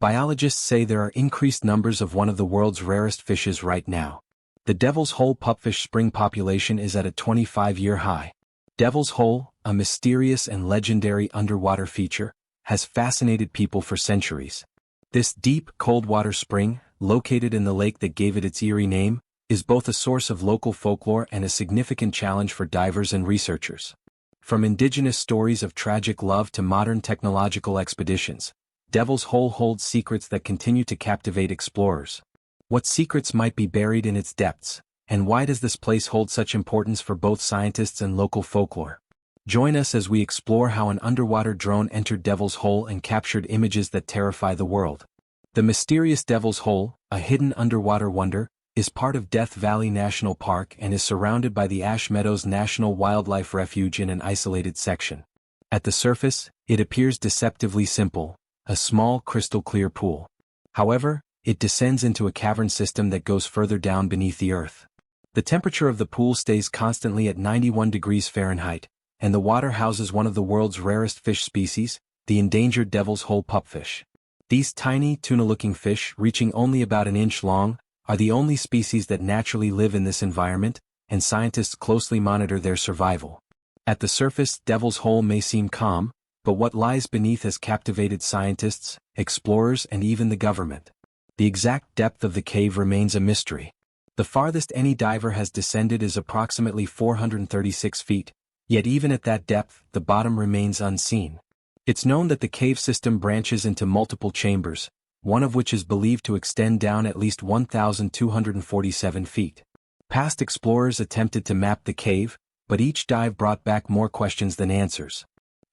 Biologists say there are increased numbers of one of the world's rarest fishes right now. The Devil's Hole pupfish spring population is at a 25-year high. Devil's Hole, a mysterious and legendary underwater feature, has fascinated people for centuries. This deep, cold-water spring, located in the lake that gave it its eerie name, is both a source of local folklore and a significant challenge for divers and researchers. From indigenous stories of tragic love to modern technological expeditions, Devil's Hole holds secrets that continue to captivate explorers. What secrets might be buried in its depths, and why does this place hold such importance for both scientists and local folklore? Join us as we explore how an underwater drone entered Devil's Hole and captured images that terrify the world. The mysterious Devil's Hole, a hidden underwater wonder, is part of Death Valley National Park and is surrounded by the Ash Meadows National Wildlife Refuge in an isolated section. At the surface, it appears deceptively simple, a small crystal-clear pool. However, it descends into a cavern system that goes further down beneath the earth. The temperature of the pool stays constantly at 91 degrees Fahrenheit, and the water houses one of the world's rarest fish species, the endangered Devil's Hole pupfish. These tiny, tuna-looking fish, reaching only about an inch long, are the only species that naturally live in this environment, and scientists closely monitor their survival. At the surface, Devil's Hole may seem calm, but what lies beneath has captivated scientists, explorers, and even the government. The exact depth of the cave remains a mystery. The farthest any diver has descended is approximately 436 feet, yet even at that depth, the bottom remains unseen. It's known that the cave system branches into multiple chambers, one of which is believed to extend down at least 1,247 feet. Past explorers attempted to map the cave, but each dive brought back more questions than answers.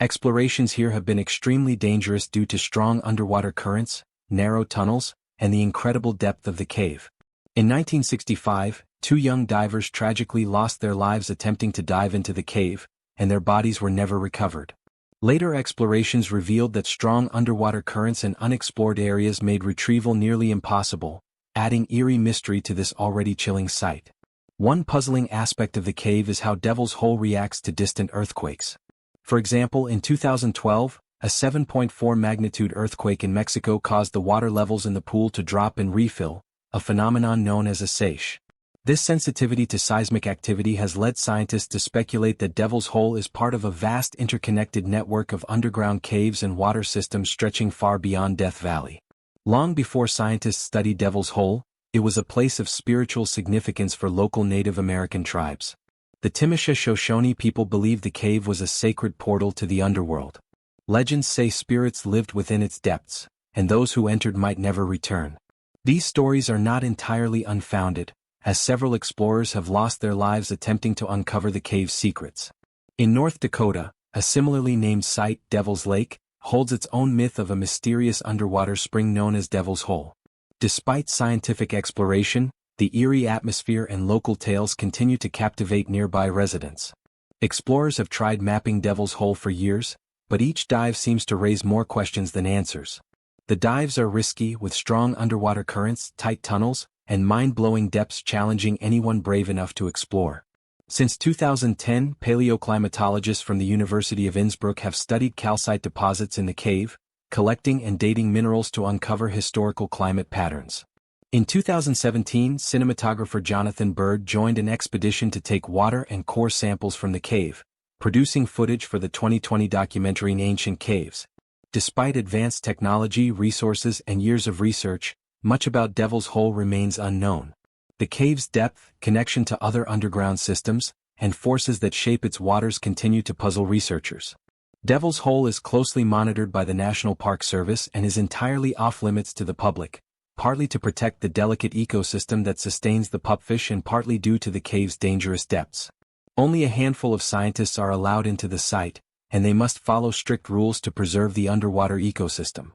Explorations here have been extremely dangerous due to strong underwater currents, narrow tunnels, and the incredible depth of the cave. In 1965, two young divers tragically lost their lives attempting to dive into the cave, and their bodies were never recovered. Later explorations revealed that strong underwater currents and unexplored areas made retrieval nearly impossible, adding eerie mystery to this already chilling sight. One puzzling aspect of the cave is how Devil's Hole reacts to distant earthquakes. For example, in 2012, a 7.4 magnitude earthquake in Mexico caused the water levels in the pool to drop and refill, a phenomenon known as a seiche. This sensitivity to seismic activity has led scientists to speculate that Devil's Hole is part of a vast interconnected network of underground caves and water systems stretching far beyond Death Valley. Long before scientists studied Devil's Hole, it was a place of spiritual significance for local Native American tribes. The Timisha Shoshone people believed the cave was a sacred portal to the underworld. Legends say spirits lived within its depths, and those who entered might never return. These stories are not entirely unfounded, as several explorers have lost their lives attempting to uncover the cave's secrets. In North Dakota, a similarly named site, Devil's Lake, holds its own myth of a mysterious underwater spring known as Devil's Hole. Despite scientific exploration, the eerie atmosphere and local tales continue to captivate nearby residents. Explorers have tried mapping Devil's Hole for years, but each dive seems to raise more questions than answers. The dives are risky, with strong underwater currents, tight tunnels, and mind-blowing depths challenging anyone brave enough to explore. Since 2010, paleoclimatologists from the University of Innsbruck have studied calcite deposits in the cave, collecting and dating minerals to uncover historical climate patterns. In 2017, cinematographer Jonathan Bird joined an expedition to take water and core samples from the cave, producing footage for the 2020 documentary Ancient Caves. Despite advanced technology, resources, and years of research, much about Devil's Hole remains unknown. The cave's depth, connection to other underground systems, and forces that shape its waters continue to puzzle researchers. Devil's Hole is closely monitored by the National Park Service and is entirely off-limits to the public, partly to protect the delicate ecosystem that sustains the pupfish and partly due to the cave's dangerous depths. Only a handful of scientists are allowed into the site, and they must follow strict rules to preserve the underwater ecosystem.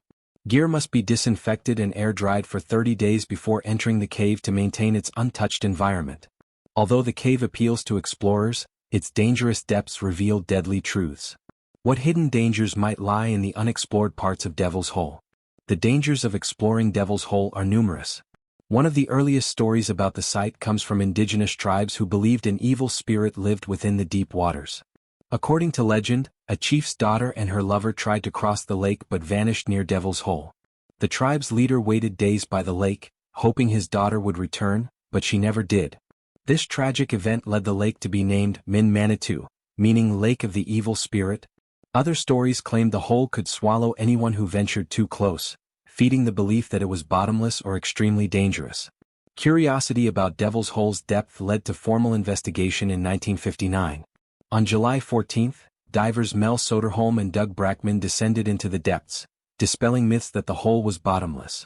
Gear must be disinfected and air-dried for 30 days before entering the cave to maintain its untouched environment. Although the cave appeals to explorers, its dangerous depths reveal deadly truths. What hidden dangers might lie in the unexplored parts of Devil's Hole? The dangers of exploring Devil's Hole are numerous. One of the earliest stories about the site comes from indigenous tribes who believed an evil spirit lived within the deep waters. According to legend, a chief's daughter and her lover tried to cross the lake but vanished near Devil's Hole. The tribe's leader waited days by the lake, hoping his daughter would return, but she never did. This tragic event led the lake to be named Min Manitou, meaning Lake of the Evil Spirit. Other stories claimed the hole could swallow anyone who ventured too close, feeding the belief that it was bottomless or extremely dangerous. Curiosity about Devil's Hole's depth led to formal investigation in 1959. On July 14, divers Mel Soderholm and Doug Brackman descended into the depths, dispelling myths that the hole was bottomless.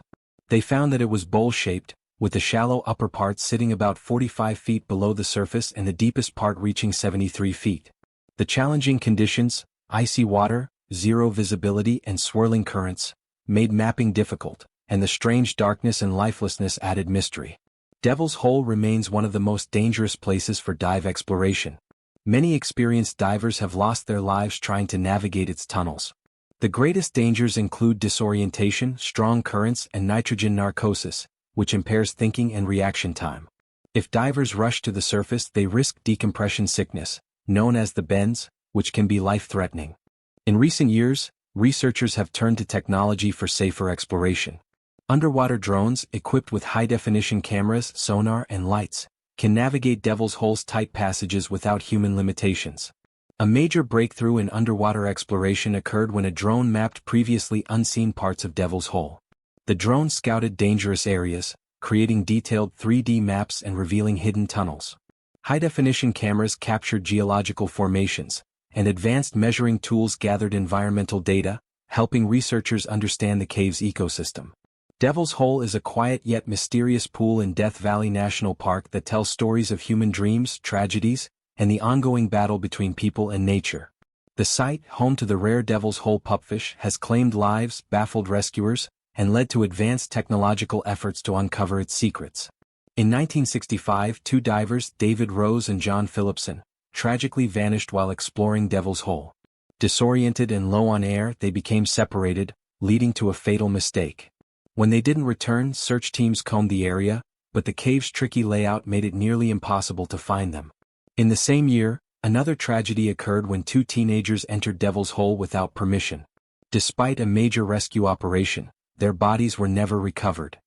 They found that it was bowl-shaped, with the shallow upper part sitting about 45 feet below the surface and the deepest part reaching 73 feet. The challenging conditions, icy water, zero visibility and swirling currents, made mapping difficult, and the strange darkness and lifelessness added mystery. Devil's Hole remains one of the most dangerous places for dive exploration. Many experienced divers have lost their lives trying to navigate its tunnels. The greatest dangers include disorientation, strong currents, and nitrogen narcosis, which impairs thinking and reaction time. If divers rush to the surface, they risk decompression sickness, known as the bends, which can be life-threatening. In recent years, researchers have turned to technology for safer exploration. Underwater drones, equipped with high-definition cameras, sonar, and lights, can navigate Devil's Hole's tight passages without human limitations. A major breakthrough in underwater exploration occurred when a drone mapped previously unseen parts of Devil's Hole. The drone scouted dangerous areas, creating detailed 3D maps and revealing hidden tunnels. High-definition cameras captured geological formations, and advanced measuring tools gathered environmental data, helping researchers understand the cave's ecosystem. Devil's Hole is a quiet yet mysterious pool in Death Valley National Park that tells stories of human dreams, tragedies, and the ongoing battle between people and nature. The site, home to the rare Devil's Hole pupfish, has claimed lives, baffled rescuers, and led to advanced technological efforts to uncover its secrets. In 1965, two divers, David Rose and John Phillipson, tragically vanished while exploring Devil's Hole. Disoriented and low on air, they became separated, leading to a fatal mistake. When they didn't return, search teams combed the area, but the cave's tricky layout made it nearly impossible to find them. In the same year, another tragedy occurred when two teenagers entered Devil's Hole without permission. Despite a major rescue operation, their bodies were never recovered.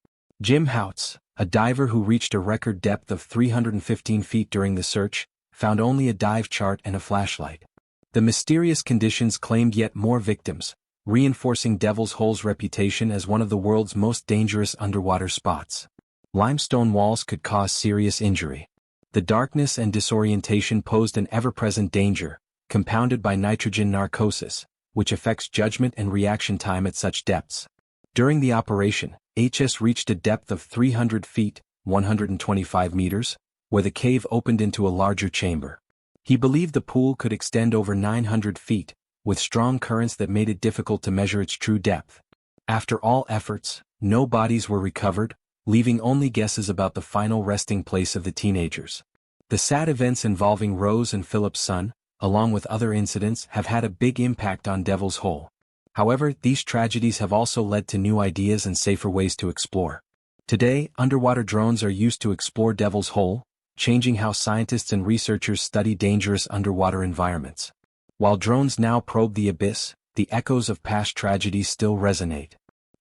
Jim Houts, a diver who reached a record depth of 315 feet during the search, found only a dive chart and a flashlight. The mysterious conditions claimed yet more victims, reinforcing Devil's Hole's reputation as one of the world's most dangerous underwater spots. Limestone walls could cause serious injury. The darkness and disorientation posed an ever-present danger, compounded by nitrogen narcosis, which affects judgment and reaction time at such depths. During the operation, HS reached a depth of 300 feet, 125 meters, where the cave opened into a larger chamber. He believed the pool could extend over 900 feet, with strong currents that made it difficult to measure its true depth. After all efforts, no bodies were recovered, leaving only guesses about the final resting place of the teenagers. The sad events involving Rose and Philip's son, along with other incidents, have had a big impact on Devil's Hole. However, these tragedies have also led to new ideas and safer ways to explore. Today, underwater drones are used to explore Devil's Hole, changing how scientists and researchers study dangerous underwater environments. While drones now probe the abyss, the echoes of past tragedies still resonate.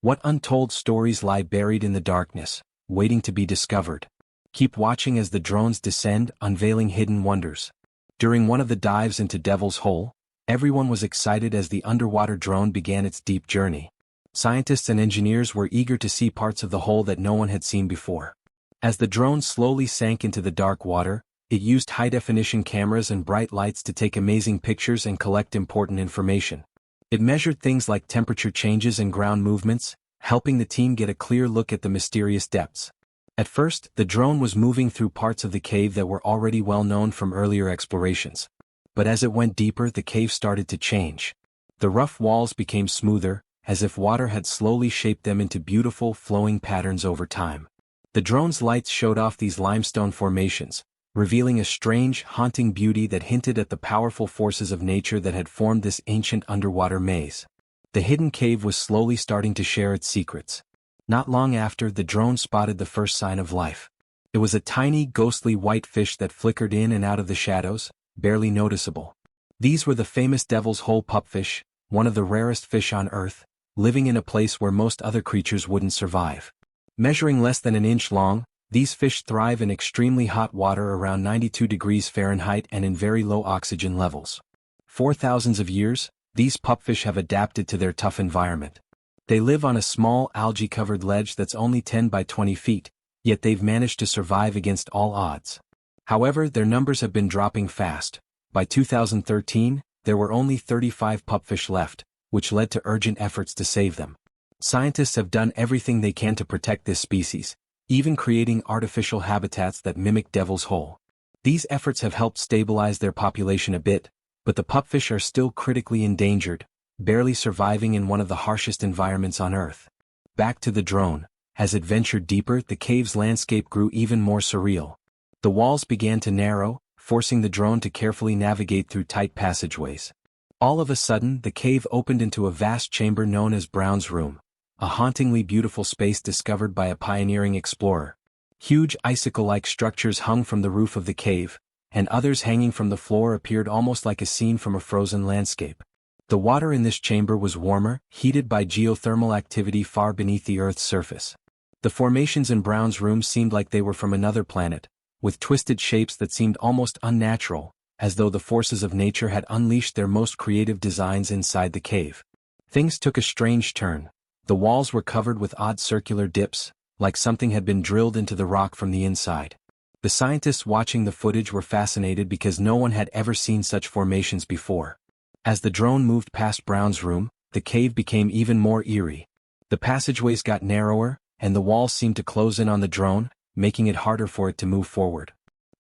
What untold stories lie buried in the darkness, waiting to be discovered? Keep watching as the drones descend, unveiling hidden wonders. During one of the dives into Devil's Hole, everyone was excited as the underwater drone began its deep journey. Scientists and engineers were eager to see parts of the hole that no one had seen before. As the drone slowly sank into the dark water, it used high-definition cameras and bright lights to take amazing pictures and collect important information. It measured things like temperature changes and ground movements, helping the team get a clear look at the mysterious depths. At first, the drone was moving through parts of the cave that were already well known from earlier explorations. But as it went deeper, the cave started to change. The rough walls became smoother, as if water had slowly shaped them into beautiful, flowing patterns over time. The drone's lights showed off these limestone formations, revealing a strange, haunting beauty that hinted at the powerful forces of nature that had formed this ancient underwater maze. The hidden cave was slowly starting to share its secrets. Not long after, the drone spotted the first sign of life. It was a tiny, ghostly white fish that flickered in and out of the shadows, barely noticeable. These were the famous Devil's Hole pupfish, one of the rarest fish on Earth, living in a place where most other creatures wouldn't survive. Measuring less than an inch long, these fish thrive in extremely hot water around 92 degrees Fahrenheit and in very low oxygen levels. For thousands of years, these pupfish have adapted to their tough environment. They live on a small algae-covered ledge that's only 10 by 20 feet, yet they've managed to survive against all odds. However, their numbers have been dropping fast. By 2013, there were only 35 pupfish left, which led to urgent efforts to save them. Scientists have done everything they can to protect this species, even creating artificial habitats that mimic Devil's Hole. These efforts have helped stabilize their population a bit, but the pupfish are still critically endangered, barely surviving in one of the harshest environments on Earth. Back to the drone. As it ventured deeper, the cave's landscape grew even more surreal. The walls began to narrow, forcing the drone to carefully navigate through tight passageways. All of a sudden, the cave opened into a vast chamber known as Brown's Room, a hauntingly beautiful space discovered by a pioneering explorer. Huge icicle-like structures hung from the roof of the cave, and others hanging from the floor appeared almost like a scene from a frozen landscape. The water in this chamber was warmer, heated by geothermal activity far beneath the Earth's surface. The formations in Brown's Room seemed like they were from another planet, with twisted shapes that seemed almost unnatural, as though the forces of nature had unleashed their most creative designs inside the cave. Things took a strange turn. The walls were covered with odd circular dips, like something had been drilled into the rock from the inside. The scientists watching the footage were fascinated because no one had ever seen such formations before. As the drone moved past Brown's Room, the cave became even more eerie. The passageways got narrower, and the walls seemed to close in on the drone, making it harder for it to move forward.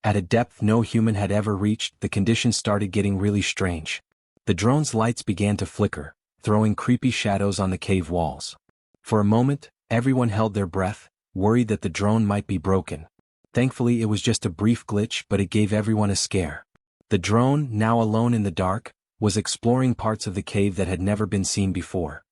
At a depth no human had ever reached, the conditions started getting really strange. The drone's lights began to flicker, throwing creepy shadows on the cave walls. For a moment, everyone held their breath, worried that the drone might be broken. Thankfully, it was just a brief glitch, but it gave everyone a scare. The drone, now alone in the dark, was exploring parts of the cave that had never been seen before.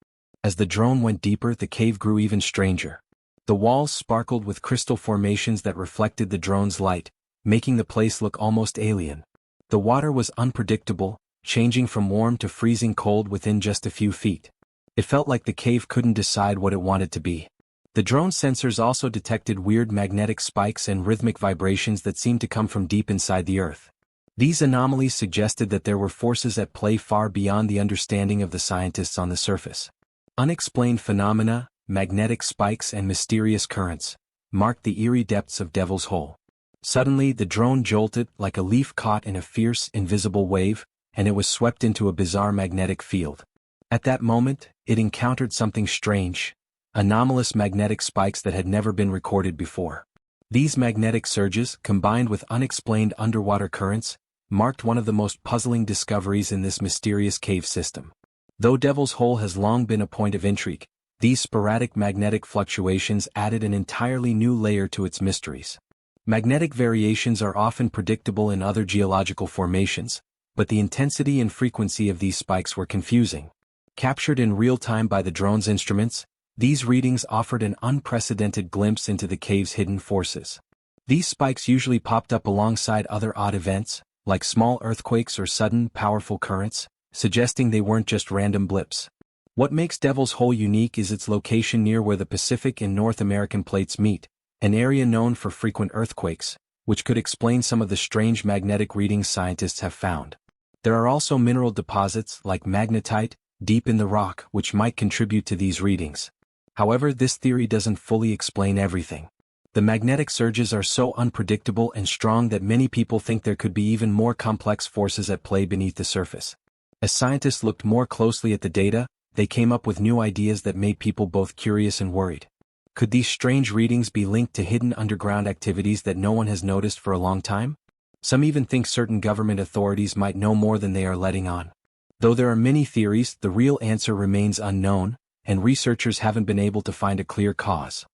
As the drone went deeper, the cave grew even stranger. The walls sparkled with crystal formations that reflected the drone's light, making the place look almost alien. The water was unpredictable, changing from warm to freezing cold within just a few feet. It felt like the cave couldn't decide what it wanted to be. The drone's sensors also detected weird magnetic spikes and rhythmic vibrations that seemed to come from deep inside the Earth. These anomalies suggested that there were forces at play far beyond the understanding of the scientists on the surface. Unexplained phenomena, magnetic spikes and mysterious currents, marked the eerie depths of Devil's Hole. Suddenly, the drone jolted like a leaf caught in a fierce, invisible wave, and it was swept into a bizarre magnetic field. At that moment, it encountered something strange, anomalous magnetic spikes that had never been recorded before. These magnetic surges, combined with unexplained underwater currents, marked one of the most puzzling discoveries in this mysterious cave system. Though Devil's Hole has long been a point of intrigue, these sporadic magnetic fluctuations added an entirely new layer to its mysteries. Magnetic variations are often predictable in other geological formations, but the intensity and frequency of these spikes were confusing. Captured in real time by the drone's instruments, these readings offered an unprecedented glimpse into the cave's hidden forces. These spikes usually popped up alongside other odd events, like small earthquakes or sudden, powerful currents, suggesting they weren't just random blips. What makes Devil's Hole unique is its location near where the Pacific and North American plates meet, an area known for frequent earthquakes, which could explain some of the strange magnetic readings scientists have found. There are also mineral deposits, like magnetite, deep in the rock, which might contribute to these readings. However, this theory doesn't fully explain everything. The magnetic surges are so unpredictable and strong that many people think there could be even more complex forces at play beneath the surface. As scientists looked more closely at the data, they came up with new ideas that made people both curious and worried. Could these strange readings be linked to hidden underground activities that no one has noticed for a long time? Some even think certain government authorities might know more than they are letting on. Though there are many theories, the real answer remains unknown, and researchers haven't been able to find a clear cause.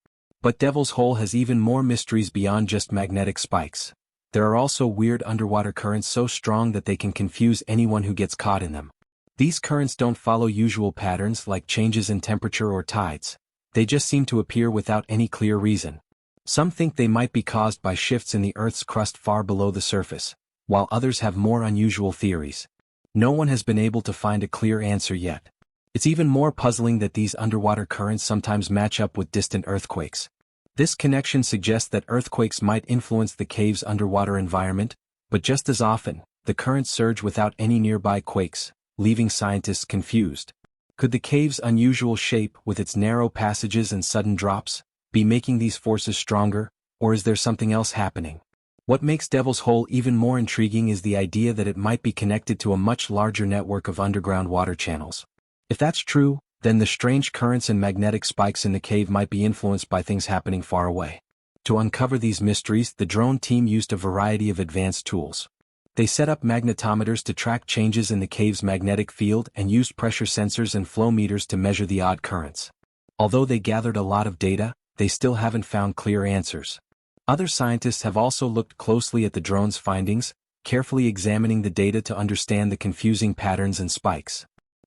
But Devil's Hole has even more mysteries beyond just magnetic spikes. There are also weird underwater currents so strong that they can confuse anyone who gets caught in them. These currents don't follow usual patterns like changes in temperature or tides. They just seem to appear without any clear reason. Some think they might be caused by shifts in the Earth's crust far below the surface, while others have more unusual theories. No one has been able to find a clear answer yet. It's even more puzzling that these underwater currents sometimes match up with distant earthquakes. This connection suggests that earthquakes might influence the cave's underwater environment, but just as often, the currents surge without any nearby quakes, leaving scientists confused. Could the cave's unusual shape, with its narrow passages and sudden drops, be making these forces stronger, or is there something else happening? What makes Devil's Hole even more intriguing is the idea that it might be connected to a much larger network of underground water channels. If that's true, then the strange currents and magnetic spikes in the cave might be influenced by things happening far away. To uncover these mysteries, the drone team used a variety of advanced tools. They set up magnetometers to track changes in the cave's magnetic field and used pressure sensors and flow meters to measure the odd currents. Although they gathered a lot of data, they still haven't found clear answers. Other scientists have also looked closely at the drone's findings, carefully examining the data to understand the confusing patterns and spikes.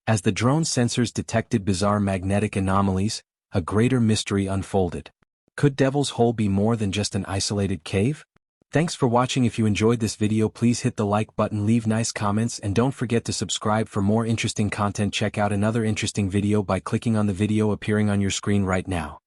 As the drone sensors detected bizarre magnetic anomalies, a greater mystery unfolded. Could Devil's Hole be more than just an isolated cave? Thanks for watching. If you enjoyed this video, please hit the like button, leave nice comments, and don't forget to subscribe for more interesting content. Check out another interesting video by clicking on the video appearing on your screen right now.